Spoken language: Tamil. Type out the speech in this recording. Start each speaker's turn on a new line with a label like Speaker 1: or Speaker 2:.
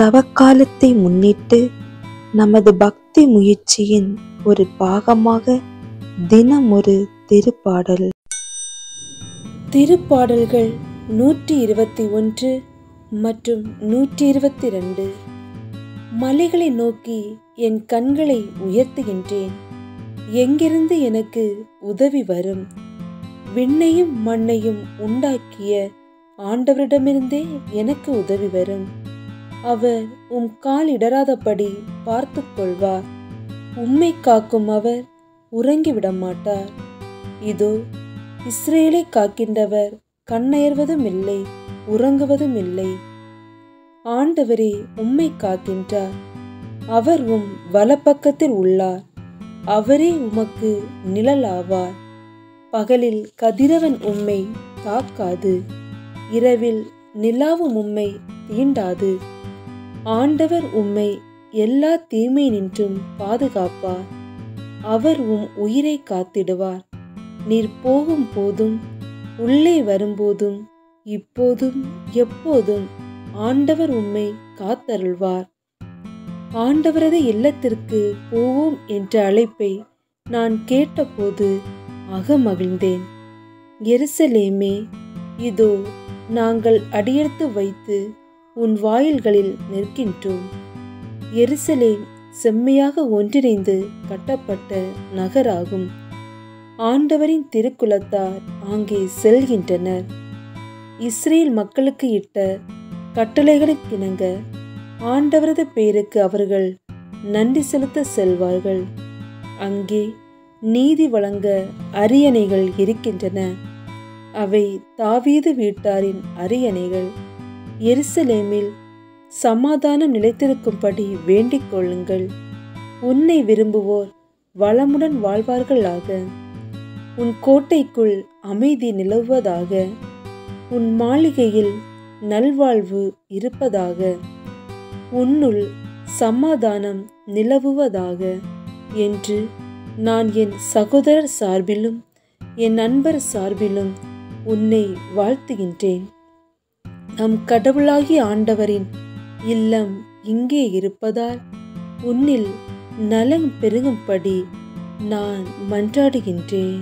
Speaker 1: தவக்காலத்தை முன்னிட்டு நமது பக்தி முயற்சியின் ஒரு பாகமாக தினம் ஒரு திருப்பாடல்.
Speaker 2: திருப்பாடல்கள் 121 மற்றும் 122. மலைகளை நோக்கி என் கண்களை உயர்த்துகின்றேன். எங்கிருந்து எனக்கு உதவி வரும்? விண்ணையும் மண்ணையும் உண்டாக்கிய ஆண்டவரிடமிருந்தே எனக்கு உதவி வரும். அவர் கால் இடராதபடி பார்த்து கொள்வார். உம்மை காக்கும் அவர் உறங்கிவிட மாட்டார். இதோ, இஸ்ரேலை காக்கின்றவர் கண்ணயர்வதும் இல்லை, உறங்குவதும் இல்லை. ஆண்டவரே உம்மை காக்கின்றார். அவர் வலப்பக்கத்தில் உள்ளார். அவரே உமக்கு நிழலாவார். பகலில் கதிரவன் உம்மை தாக்காது, இரவில் நிலாவும் உம்மை தீண்டாது. ஆண்டவர் உம்மை எல்லா தீமையினின்றும் பாதுகாப்பார். அவர் உயிரை காத்திடுவார். நீர் போகும் போதும் உள்ளே வரும்போதும் இப்போதும் எப்போதும் ஆண்டவர் உம்மை காத்தருள்வார். ஆண்டவரது இல்லத்திற்கு போவோம் என்ற அழைப்பை நான் கேட்டபோது அகமகிழ்ந்தேன். எருசலேமே, இதோ நாங்கள் அடியெடுத்து வைத்து உன் வாயில்களில் நிற்கின்றோம். எருசலேம் செம்மையாக ஒன்றிணைந்து கட்டப்பட்ட நகராகும். ஆண்டவரின் திருக்குலத்தார் அங்கே செல்கின்றனர். இஸ்ரேல் மக்களுக்கு இட்ட கட்டளைகளுக்கிணங்க ஆண்டவரது பெயருக்கு அவர்கள் நன்றி செலுத்த செல்வார்கள். அங்கே நீதி வழங்க அரியணைகள் இருக்கின்றன. அவை தாவீது வீட்டாரின் அரியணைகள். எருசலேமில் சமாதானம் நிலைத்திருக்கும்படி வேண்டிக் கொள்ளுங்கள். உன்னை விரும்புவோர் வளமுடன் வாழ்வார்களாக. உன் கோட்டைக்குள் அமைதி நிலவுவதாக. உன் மாளிகையில் நல்வாழ்வு இருப்பதாக. உன்னுள் சமாதானம் நிலவுவதாக என்று நான் என் சகோதரர் சார்பிலும் என் நண்பர் சார்பிலும் உன்னை வாழ்த்துகின்றேன். நம் கடவுளாகிய ஆண்டவரின் இல்லம் இங்கே இருப்பதால் உன்னில் நலம் பெருகும்படி நான் மன்றாடுகின்றேன்.